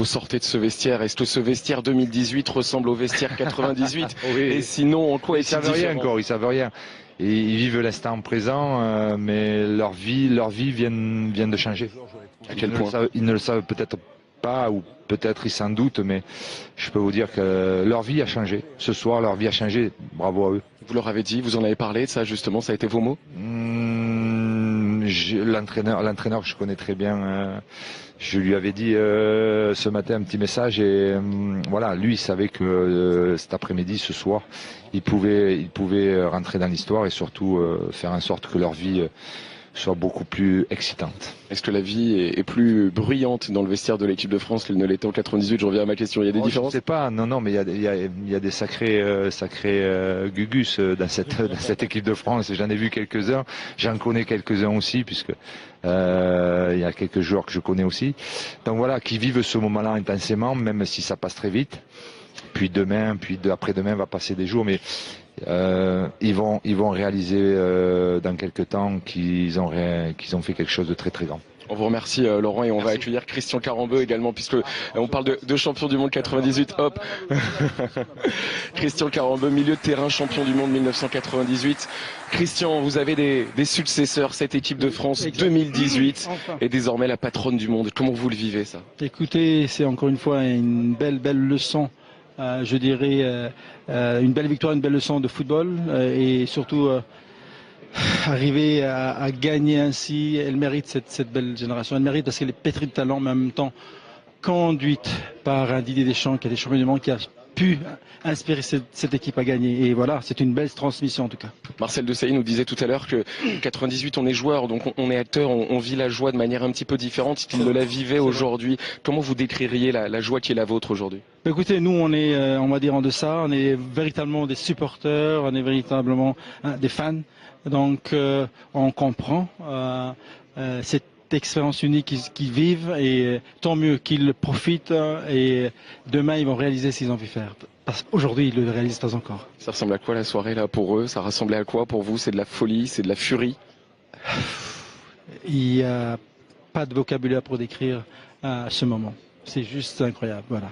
Vous sortez de ce vestiaire, est-ce que ce vestiaire 2018 ressemble au vestiaire 98? Oui. Et sinon, en quoi Ils est-il savent rien différent? encore, ils savent rien. Et ils vivent l'instant présent, mais leur vie vient de changer. À quel point? Ils ne le savent peut-être pas, ou peut-être ils s'en doutent, mais je peux vous dire que leur vie a changé. Ce soir, leur vie a changé. Bravo à eux. Vous leur avez dit, vous en avez parlé de ça justement, ça a été vos mots? L'entraîneur que je connais très bien, je lui avais dit ce matin un petit message et voilà, lui il savait que cet après-midi, ce soir, il pouvait rentrer dans l'histoire et surtout faire en sorte que leur vie soit beaucoup plus excitante. Est-ce que la vie est plus bruyante dans le vestiaire de l'équipe de France qu'elle ne l'était en 98? Je reviens à ma question, il y a des différences? Je ne sais pas, non, mais il y a des sacrés gugus dans cette équipe de France. J'en ai vu quelques-uns, j'en connais quelques-uns aussi, puisque il y a quelques joueurs que je connais aussi. Donc voilà, qui vivent ce moment-là intensément, même si ça passe très vite. Puis demain, après-demain va passer des jours, mais ils vont réaliser dans quelques temps qu'ils ont fait quelque chose de très très grand. On vous remercie Laurent et on va accueillir Christian Carambeu également puisque on parle de champion du monde 98. Hop. Christian Carambeu, milieu de terrain, champion du monde 1998. Christian, vous avez des successeurs, cette équipe de France 2018 est désormais la patronne du monde. Comment vous le vivez ça? Écoutez, c'est encore une fois une belle leçon. Je dirais une belle victoire, une belle leçon de football et surtout arriver à gagner ainsi. Elle mérite cette belle génération. Elle mérite parce qu'elle est pétrie de talent, mais en même temps conduite par un Didier Deschamps qui a des champions du monde, qui a pu inspirer cette équipe à gagner. Et voilà, c'est une belle transmission en tout cas. Marcel Desailly nous disait tout à l'heure que 98 on est joueur, donc on est acteur, on vit la joie de manière un petit peu différente qu'il ne la vivait aujourd'hui. Comment vous décririez la joie qui est la vôtre aujourd'hui? Écoutez, nous on est, on va dire en deçà, on est véritablement des supporters, on est véritablement des fans. Donc on comprend cette expérience unique qu'ils vivent et tant mieux qu'ils profitent et demain ils vont réaliser ce qu'ils ont pu faire. Parce qu'aujourd'hui ils ne le réalisent pas encore. Ça ressemble à quoi la soirée là pour eux? Ça ressemblait à quoi pour vous? C'est de la folie, c'est de la furie? Il n'y a pas de vocabulaire pour décrire ce moment. C'est juste incroyable, voilà.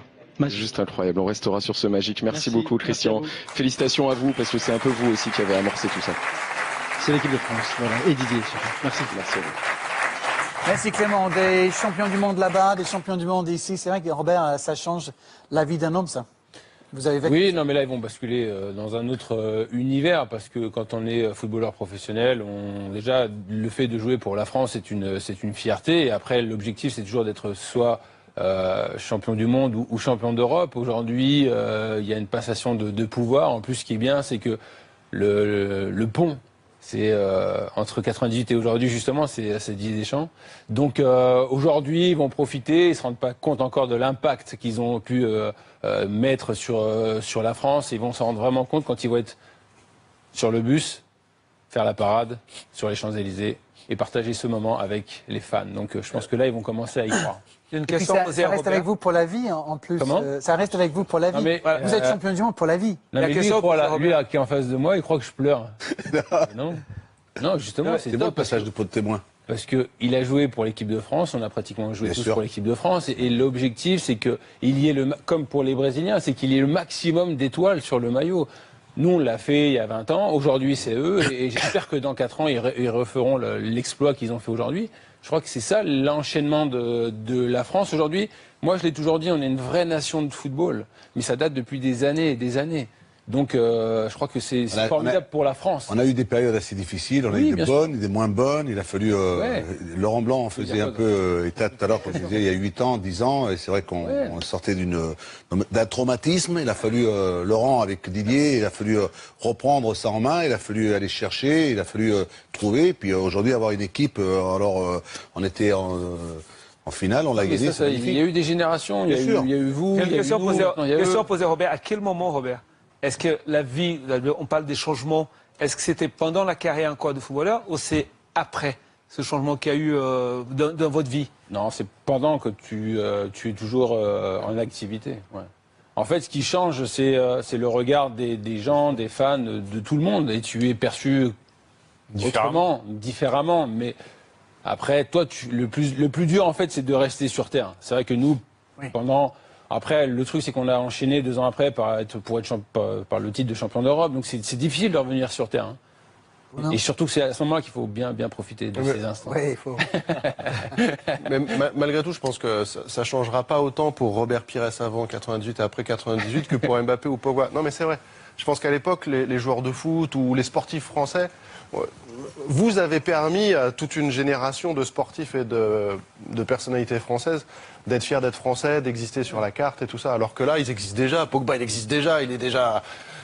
Juste incroyable, on restera sur ce magique. Merci beaucoup Christian. Félicitations à vous parce que c'est un peu vous aussi qui avez amorcé tout ça. C'est l'équipe de France, voilà, et Didier. Merci. Merci à vous. Merci Clément. Des champions du monde là-bas, des champions du monde ici. C'est vrai que Robert, ça change la vie d'un homme, ça. Vous avez vécu... Oui, non, mais là, ils vont basculer dans un autre univers parce que quand on est footballeur professionnel, déjà, le fait de jouer pour la France, c'est une fierté. Et après, l'objectif, c'est toujours d'être soit champion du monde ou champion d'Europe. Aujourd'hui, il y a une passation de pouvoir. En plus, ce qui est bien, c'est que le pont, c'est entre 98 et aujourd'hui, justement, c'est Didier Deschamps. Donc aujourd'hui, ils vont profiter, ils ne se rendent pas compte encore de l'impact qu'ils ont pu mettre sur la France. Ils vont s'en rendre vraiment compte quand ils vont être sur le bus, faire la parade sur les Champs-Élysées et partager ce moment avec les fans. Donc je pense que là, ils vont commencer à y croire. Il y a une question posée à Robert. Ça reste avec vous pour la vie, en plus. Comment ça reste avec vous pour la vie. Non, mais, vous êtes champion du monde pour la vie. Non, mais lui, qui est en face de moi, il croit que je pleure. Non, justement, c'est bon le passage de pot de témoin. Parce qu'il a joué pour l'équipe de France, on a pratiquement joué tous pour l'équipe de France, et l'objectif, c'est qu'il y ait, comme pour les Brésiliens, c'est qu'il y ait le maximum d'étoiles sur le maillot. Nous, on l'a fait il y a 20 ans, aujourd'hui c'est eux, et j'espère que dans 4 ans, ils referont l'exploit qu'ils ont fait aujourd'hui. Je crois que c'est ça l'enchaînement de la France aujourd'hui. Moi, je l'ai toujours dit, on est une vraie nation de football, mais ça date depuis des années et des années. Donc, je crois que c'est formidable pour la France. On a eu des périodes assez difficiles, on a eu des bonnes, des moins bonnes. Il a fallu... Laurent Blanc en faisait un peu état tout à l'heure, comme je disais, il y a 8 ans, 10 ans, et c'est vrai qu'on sortait d'un traumatisme. Il a fallu, Laurent avec Didier, il a fallu reprendre ça en main, il a fallu aller chercher, il a fallu trouver. Puis aujourd'hui, avoir une équipe, on était en finale, on l'a gagné. Il y a eu des générations, il y a eu vous, il y a eu nous. Question posée Robert, à quel moment, Robert? Est-ce que la vie, on parle des changements, est-ce que c'était pendant la carrière encore de footballeur ou c'est après ce changement qu'il y a eu dans votre vie? Non, c'est pendant que tu es toujours en activité. Ouais. En fait, ce qui change, c'est le regard des gens, des fans, de tout le monde. Et tu es perçu différemment. Mais après, toi, le plus dur, en fait, c'est de rester sur terre. C'est vrai que nous, Après, le truc, c'est qu'on a enchaîné 2 ans après par le titre de champion d'Europe. Donc, c'est difficile de revenir sur terre. Et surtout que c'est à ce moment-là qu'il faut bien profiter de ces instants. Oui, il faut. Mais malgré tout, je pense que ça changera pas autant pour Robert Pires avant 98 et après 98 que pour Mbappé ou Pogba. Non, mais c'est vrai. Je pense qu'à l'époque, les joueurs de foot ou les sportifs français, vous avez permis à toute une génération de sportifs et de personnalités françaises d'être fiers d'être français, d'exister sur la carte et tout ça. Alors que là, ils existent déjà. Pogba, il existe déjà. Il est déjà...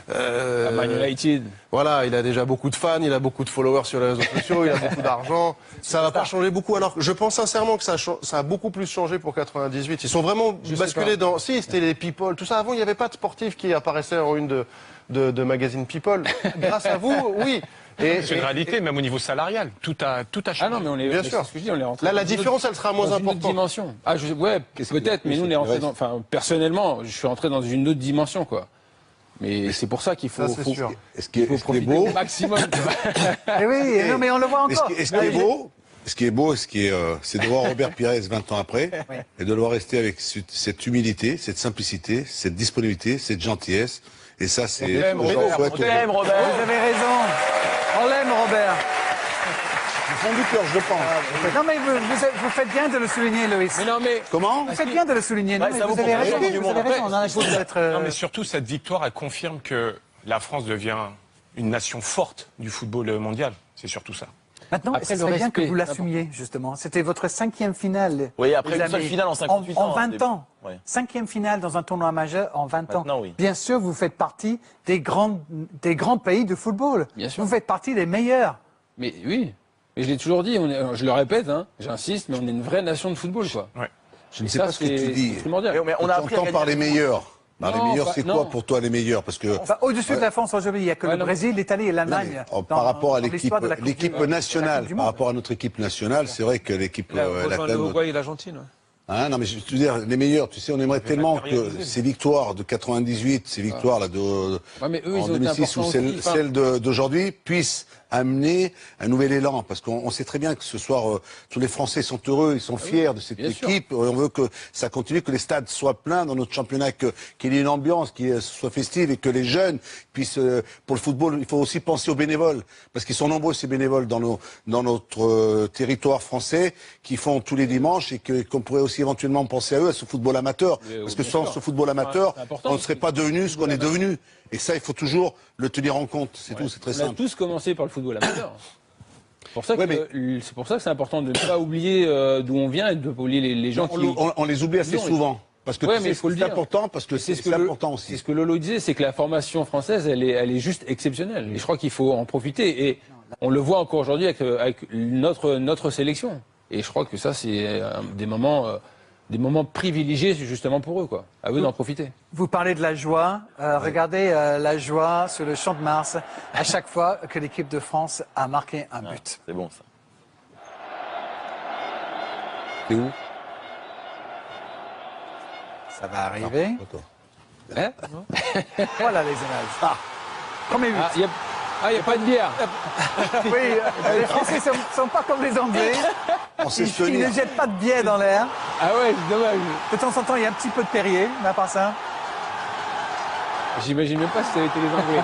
Man United. Voilà, il a déjà beaucoup de fans, il a beaucoup de followers sur les réseaux sociaux, il a beaucoup d'argent. Ça va pas changer beaucoup. Alors, je pense sincèrement que ça a beaucoup plus changé pour 98. Ils sont vraiment basculés dans... Si, c'était les people, tout ça. Avant, il n'y avait pas de sportifs qui apparaissaient en une de magazine People. Grâce à vous, oui. C'est une réalité, même au niveau salarial. Tout a changé. Ah non, mais on est, bien sûr. Ce que je dis, on est rentré Là, la différence, elle sera moins importante. Une autre dimension. Ouais, peut-être, mais nous, on est rentré personnellement, je suis rentré dans une autre dimension, quoi. Mais c'est pour ça qu'il faut, profiter au maximum. Et oui, non, mais on le voit encore. Ce qui est beau, c'est de voir Robert Pires 20 ans après, et de le voir rester avec cette humilité, cette simplicité, cette disponibilité, cette gentillesse. Et ça, c'est... On l'aime, Robert. Vous avez raison. On l'aime, Robert. Du fond du cœur, je pense. Non, mais vous faites bien de le souligner, Loïs. Mais non, mais... Comment? Vous faites bien de le souligner. Non, mais vous avez raison. Vous avez raison. On a la chance d'être... Non, mais surtout, cette victoire, elle confirme que la France devient une nation forte du football mondial. C'est surtout ça. Maintenant, c'est bien que vous l'assumiez, justement. C'était votre 5e finale. Oui, après une seule finale en 58 ans. En 20 ans. 5e finale dans un tournoi majeur en 20 ans. Oui. Bien sûr, vous faites partie des grands pays de football. Bien sûr. Vous faites partie des meilleurs. Mais oui. Mais je l'ai toujours dit, je le répète, j'insiste, mais on est une vraie nation de football, quoi. Ouais. Je ne sais pas ce que tu dis. Mais on a appris par les meilleurs. Les meilleurs, c'est quoi pour toi les meilleurs? Parce que au-dessus de la France aujourd'hui, il n'y a que le Brésil, l'Italie et l'Allemagne. Par rapport à l'équipe nationale, par rapport à notre équipe nationale, c'est vrai que l'équipe. L'Uruguay et l'Argentine. Non, mais je veux dire, les meilleurs, tu sais, on aimerait tellement que ces victoires de 98, ces victoires-là en 2006 ou celles d'aujourd'hui puissent amener un nouvel élan. Parce qu'on sait très bien que ce soir, tous les Français sont heureux, ils sont fiers de cette équipe. On veut que ça continue, que les stades soient pleins dans notre championnat, qu'il y ait une ambiance qui soit festive et que les jeunes puissent, pour le football, il faut aussi penser aux bénévoles. Parce qu'ils sont nombreux, ces bénévoles, dans notre territoire français, qui font tous les dimanches et qu'on pourrait aussi éventuellement penser à eux, à ce football amateur. Parce que sans ce football amateur, on ne serait pas devenu ce qu'on est devenu. Et ça, il faut toujours le tenir en compte. C'est tout, c'est très simple. On a tous commencé par le football amateur. C'est pour ça que c'est important de ne pas oublier d'où on vient et de ne pas oublier les gens on les oublie assez souvent. Parce que c'est important, parce que c'est important aussi. C'est ce que Lolo disait, c'est que la formation française, elle est juste exceptionnelle. Et je crois qu'il faut en profiter. Et on le voit encore aujourd'hui avec notre sélection. Et je crois que ça, c'est des moments privilégiés justement pour eux, quoi. À eux d'en profiter. Vous parlez de la joie. Regardez la joie sur le Champ de Mars à chaque fois que l'équipe de France a marqué un but. C'est bon, ça. C'est où? Ça va arriver. Voilà les images. Premier but. Il n'y a pas de bière. Oui, les Français ne sont pas comme les Anglais. Ils ne jettent pas de bière dans l'air. Ah ouais, c'est dommage. De temps en temps, il y a un petit peu de Perrier, mais à part ça. J'imagine même pas si ça avait été les Anglais.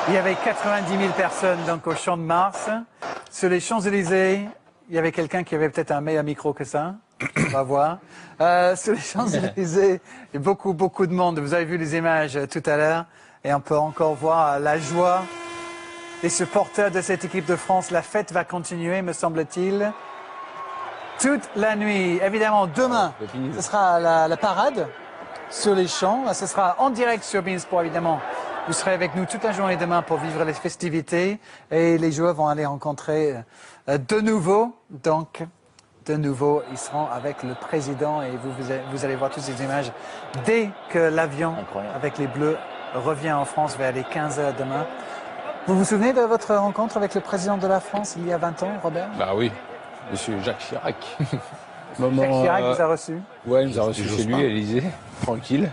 Il y avait 90 000 personnes donc au Champ de Mars. Sur les Champs-Élysées, il y avait quelqu'un qui avait peut-être un meilleur micro que ça. On va voir. Sur les Champs-Élysées, il y a beaucoup de monde. Vous avez vu les images tout à l'heure. Et on peut encore voir la joie des supporters de cette équipe de France. La fête va continuer, me semble-t-il, toute la nuit. Évidemment, demain, ce sera la parade sur les champs. Ce sera en direct sur beIN-Sport, évidemment. Vous serez avec nous toute la journée demain pour vivre les festivités et les joueurs vont aller rencontrer de nouveau donc de nouveau, ils seront avec le président et vous allez voir toutes ces images dès que l'avion avec les Bleus revient en France vers les 15h demain. Vous vous souvenez de votre rencontre avec le président de la France il y a 20 ans, Robert? Bah oui, monsieur Jacques Chirac. Jacques Chirac vous a reçu? Ouais, il nous a reçu chez lui à l'Élysée, tranquille.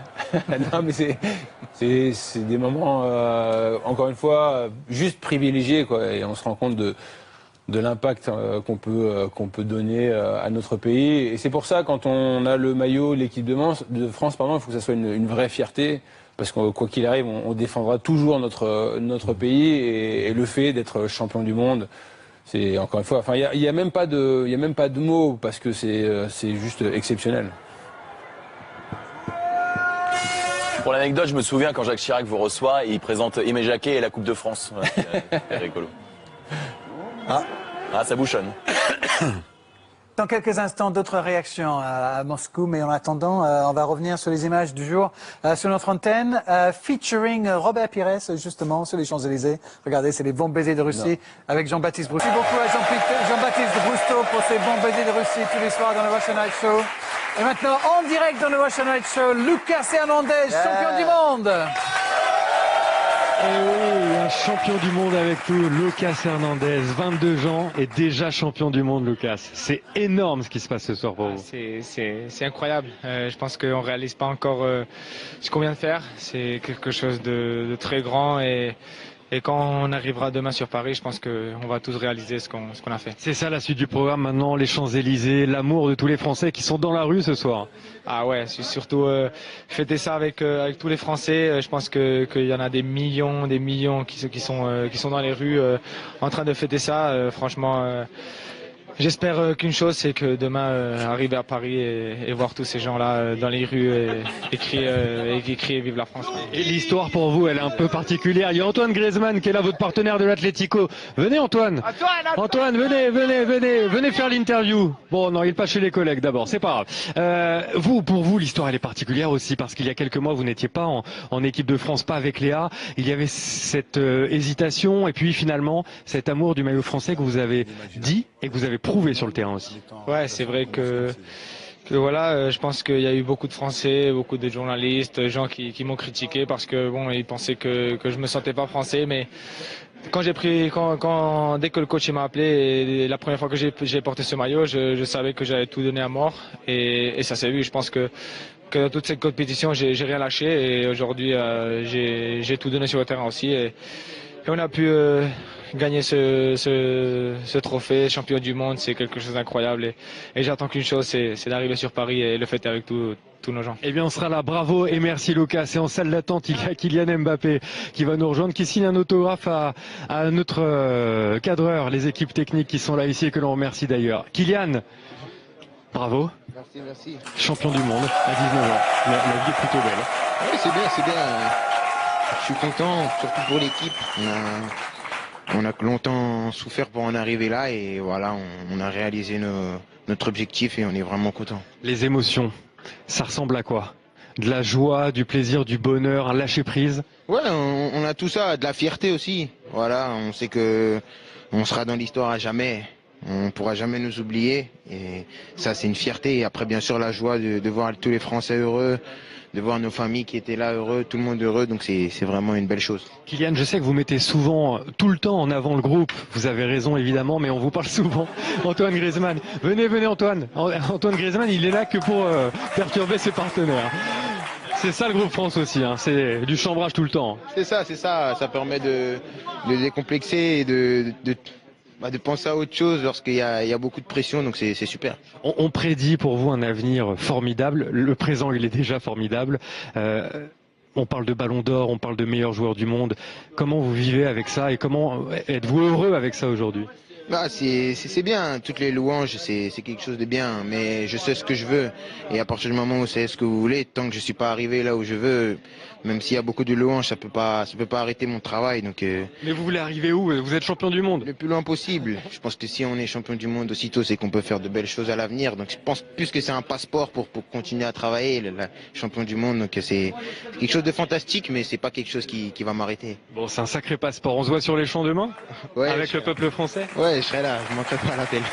Non, mais c'est des moments, encore une fois, juste privilégiés, quoi. Et on se rend compte de l'impact qu'on peut donner à notre pays. Et c'est pour ça, quand on a le maillot, l'équipe de France, pardon, il faut que ça soit une vraie fierté. Parce que quoi qu'il arrive, on défendra toujours notre pays et le fait d'être champion du monde, c'est encore une fois, enfin, il y a même pas de mots parce que c'est juste exceptionnel. Pour l'anecdote, je me souviens quand Jacques Chirac vous reçoit, il présente Aimé Jacquet et la Coupe de France. Ouais, c'est rigolo. Ah, ça bouchonne. Dans quelques instants, d'autres réactions à Moscou, mais en attendant, on va revenir sur les images du jour sur notre antenne, featuring Robert Pires, justement, sur les Champs-Élysées. Regardez, c'est les bons baisers de Russie avec Jean-Baptiste Brousseau. Merci beaucoup à Jean-Baptiste Brousseau pour ces bons baisers de Russie tous les soirs dans le Russia Night Show. Et maintenant, en direct dans le Russia Night Show, Lucas Hernandez, champion du monde. Et oui, un champion du monde avec tout, Lucas Hernandez, 22 ans et déjà champion du monde, Lucas. C'est énorme ce qui se passe ce soir pour vous. C'est incroyable. Je pense qu'on ne réalise pas encore ce qu'on vient de faire. C'est quelque chose de très grand et quand on arrivera demain sur Paris, je pense qu'on va tous réaliser ce qu'on a fait. C'est ça la suite du programme maintenant, les Champs-Élysées, l'amour de tous les Français qui sont dans la rue ce soir. Ah ouais, surtout fêter ça avec tous les Français. Je pense qu'il y en a des millions qui sont dans les rues en train de fêter ça. Franchement, j'espère qu'une chose, c'est que demain, arriver à Paris et voir tous ces gens-là dans les rues et crier Vive la France. Et l'histoire pour vous, elle est un peu particulière. Il y a Antoine Griezmann qui est là, votre partenaire de l'Atlético. Venez Antoine. Antoine, venez faire l'interview. Bon, non, il est pas chez les collègues d'abord, c'est pas grave. Pour vous, l'histoire elle est particulière aussi parce qu'il y a quelques mois, vous n'étiez pas en équipe de France, pas avec Léa. Il y avait cette hésitation et puis finalement cet amour du maillot français que vous avez dit et que vous avez prouvé sur le terrain aussi. Ouais, c'est vrai que voilà, je pense qu'il y a eu beaucoup de Français, beaucoup de journalistes, de gens qui m'ont critiqué parce que bon, ils pensaient que je me sentais pas français, mais dès que le coach m'a appelé et la première fois que j'ai porté ce maillot, je savais que j'allais tout donner à mort et ça s'est vu. Je pense que dans toute cette compétition, j'ai rien lâché et aujourd'hui j'ai tout donné sur le terrain aussi et on a pu gagner ce trophée, champion du monde, c'est quelque chose d'incroyable et j'attends qu'une chose, c'est d'arriver sur Paris et le fêter avec tous nos gens. Eh bien, on sera là. Bravo et merci Lucas. Et en salle d'attente, il y a Kylian Mbappé qui va nous rejoindre, qui signe un autographe à notre cadreur, les équipes techniques qui sont là ici et que l'on remercie d'ailleurs. Kylian, bravo. Merci. Champion du monde à 19 ans. La vie est plutôt belle. Oui, c'est bien. Je suis content, surtout pour l'équipe. On a longtemps souffert pour en arriver là et voilà, on a réalisé notre objectif et on est vraiment content. Les émotions, ça ressemble à quoi? De la joie, du plaisir, du bonheur, un lâcher prise? Ouais, on a tout ça, de la fierté aussi. Voilà, on sait que on sera dans l'histoire à jamais. On ne pourra jamais nous oublier et ça c'est une fierté. Et après bien sûr la joie de voir tous les Français heureux, de voir nos familles qui étaient là heureux, tout le monde heureux, donc c'est vraiment une belle chose. Kylian, je sais que vous mettez souvent, tout le temps en avant le groupe, vous avez raison évidemment, mais on vous parle souvent. Antoine Griezmann, venez Antoine. Antoine Griezmann, il est là que pour perturber ses partenaires. C'est ça le groupe France aussi, hein. C'est du chambrage tout le temps. C'est ça, ça permet de décomplexer et de penser à autre chose lorsqu'il y a beaucoup de pression, donc c'est super. On prédit pour vous un avenir formidable. Le présent, il est déjà formidable. On parle de Ballon d'Or, on parle de meilleur joueur du monde. Comment vous vivez avec ça et comment êtes-vous heureux avec ça aujourd'hui? C'est bien, toutes les louanges, c'est quelque chose de bien, mais je sais ce que je veux. Et à partir du moment où c'est ce que vous voulez, tant que je suis pas arrivé là où je veux, même s'il y a beaucoup de louanges, ça peut pas arrêter mon travail. Donc, mais vous voulez arriver où? Vous êtes champion du monde? Le plus loin possible. Je pense que si on est champion du monde aussitôt, c'est qu'on peut faire de belles choses à l'avenir. Donc je pense plus que c'est un passeport pour continuer à travailler, le champion du monde. Donc c'est quelque chose de fantastique, mais c'est pas quelque chose qui va m'arrêter. Bon, c'est un sacré passeport. On se voit sur les champs demain? Ouais, avec le peuple français? Ouais, je serai là, je manquerai pas à l'appel.